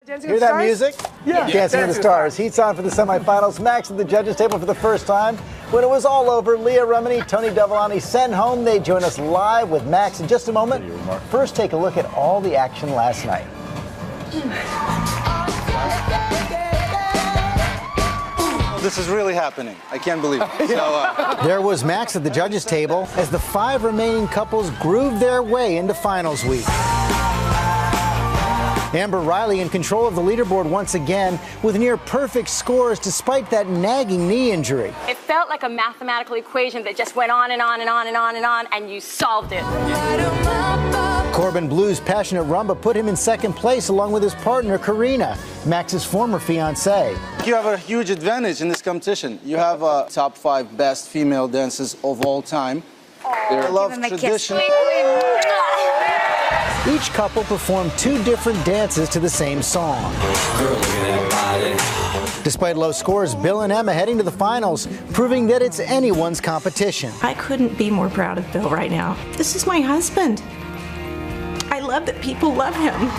Hear that music? Yeah. Dancing with the Stars heats on for the semifinals. Max at the judges' table for the first time. When it was all over, Leah Remini, Tony Dovolani sent home. They join us live with Max in just a moment. First, take a look at all the action last night. This is really happening. I can't believe it. There was Max at the judges' table as the 5 remaining couples grooved their way into finals week. Amber Riley in control of the leaderboard once again with near perfect scores despite that nagging knee injury. It felt like a mathematical equation that just went on and on and on and on and on, and you solved it. Corbin Blue's passionate rumba put him in second place along with his partner Karina, Max's former fiancée. You have a huge advantage in this competition. You have top 5 best female dancers of all time. They love tradition. Each couple performed 2 different dances to the same song. Despite low scores, Bill and Emma heading to the finals, proving that it's anyone's competition. I couldn't be more proud of Bill right now. This is my husband. I love that people love him.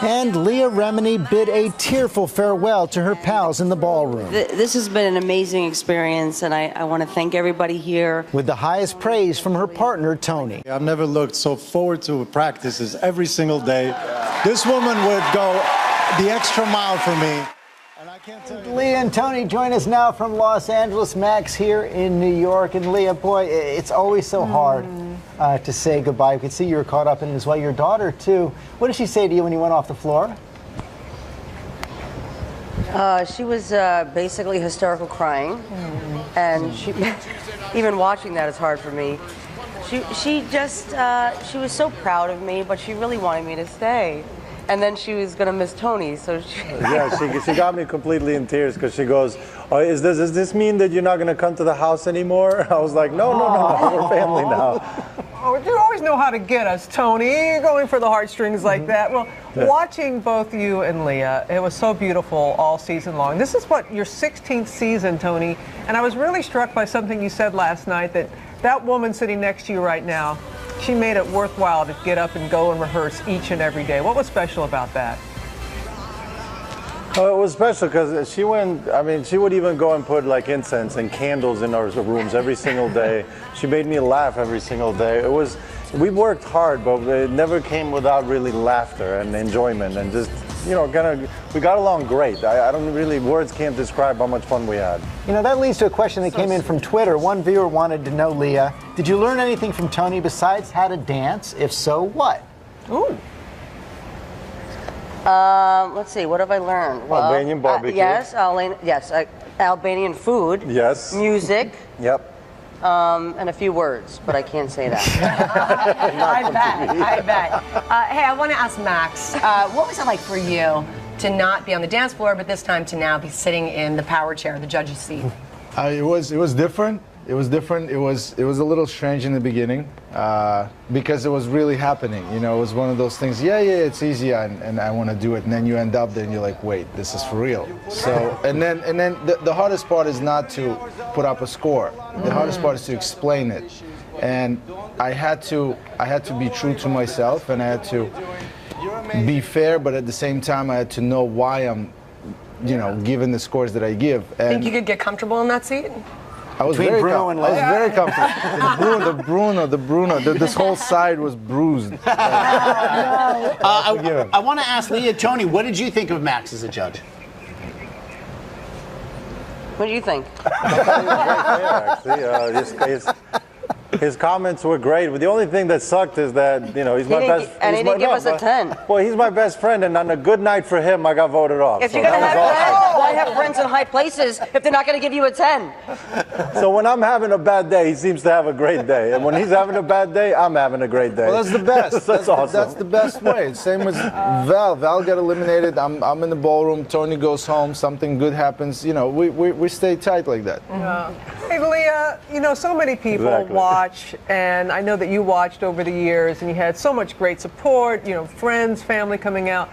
And Leah Remini bid a tearful farewell to her pals in the ballroom. This has been an amazing experience, and I want to thank everybody here. With the highest praise from her partner, Tony. I've never looked so forward to practices every single day. This woman would go the extra mile for me. And I can't tell you. Leah and Tony join us now from Los Angeles. Max here in New York. And Leah, boy, it's always so hard to say goodbye. We could see you were caught up in it as well. Your daughter, too. What did she say to you when you went off the floor? She was basically hysterical crying, and she, even watching that is hard for me. She was so proud of me, but she really wanted me to stay. And then she was gonna miss Tony, so she... Yeah, she got me completely in tears because she goes, oh, does this mean that you're not gonna come to the house anymore? I was like, no, we're family now. Oh, you always know how to get us, Tony. You're going for the heartstrings like that. Well, watching both you and Leah, it was so beautiful all season long. This is what, your 16th season, Tony, and I was really struck by something you said last night, that woman sitting next to you right now, she made it worthwhile to get up and go and rehearse each and every day. What was special about that? Oh, it was special because she would even go and put like incense and candles in our rooms every single day. She made me laugh every single day. We worked hard, but it never came without really laughter and enjoyment and just, we got along great. I don't really, words can't describe how much fun we had. That leads to a question that came in from Twitter. One viewer wanted to know, Leah, did you learn anything from Tony besides how to dance? If so, what? Ooh. Let's see, what have I learned? Well, Albanian barbecue. Yes, Albanian food. Yes. Music. Yep. And a few words, but I can't say that. I bet. Hey, I want to ask Max, what was it like for you to not be on the dance floor, but this time to now be sitting in the power chair, the judge's seat? It was different. It was different. It was a little strange in the beginning because it was really happening. It was one of those things. Yeah, it's easy, and I want to do it. And then you end up there, and you're like, wait, this is for real. So, and then the hardest part is not to put up a score. The hardest part is to explain it. And I had to be true to myself, and I had to be fair, but at the same time, I had to know why I'm, giving the scores that I give. And think you could get comfortable in that seat? I was very comfortable. The Bruno. This whole side was bruised. I want to ask Leah, Tony, what did you think of Max as a judge? What do you think? His comments were great, but the only thing that sucked is that, he's my best... And he didn't give us a 10. Well, he's my best friend, and on a good night for him, I got voted off. If you're going to have friends, why have friends in high places if they're not going to give you a 10? So when I'm having a bad day, he seems to have a great day. And when he's having a bad day, I'm having a great day. Well, that's the best. That's awesome. That's the best way. Same as Val. Val got eliminated. I'm in the ballroom. Tony goes home. Something good happens. We stay tight like that. Hey, Leah, so many people watch, and I know that you watched over the years, and you had so much great support, friends, family coming out.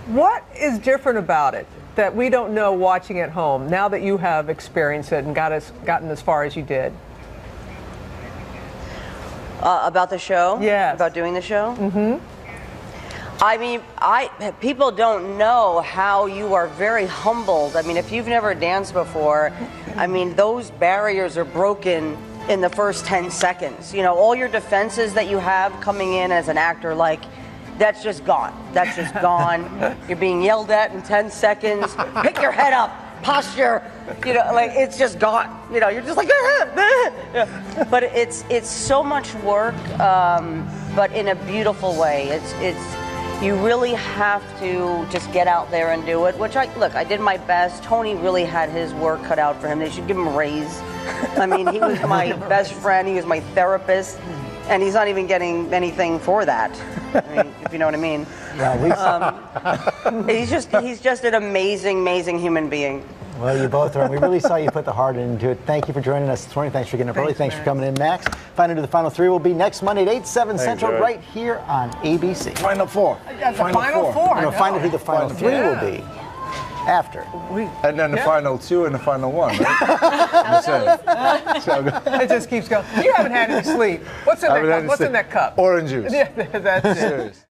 What is different about it that we don't know watching at home now that you have experienced it and gotten as far as you did? About the show? Yes. About doing the show? Mm-hmm. I mean, people don't know how you are very humbled. I mean, if you've never danced before, I mean, those barriers are broken in the first 10 seconds. You know, all your defenses that you have coming in as an actor, like, that's just gone. That's just gone. You're being yelled at in 10 seconds. Pick your head up. Posture. You know, like, it's just gone. You know, you're just like, but it's so much work, but in a beautiful way. It's you really have to just get out there and do it, which I did my best. Tony really had his work cut out for him. They should give him a raise. I mean, he was my best friend. He was my therapist, and he's not even getting anything for that. I mean, if you know what I mean. He's just an amazing human being. Well, you both are. And we really saw you put the heart into it. Thank you for joining us this morning. Thanks for getting up early. Thanks for coming in, Max. Find into the Final Three will be next Monday at 8, 7 Central, right here on ABC. Final Four. Final four. No, find out who the Final Three will be after. And then the Final Two and the Final One, right? It just keeps going. You haven't had any sleep. What's in that cup? Orange juice. Yeah, that's it. Serious.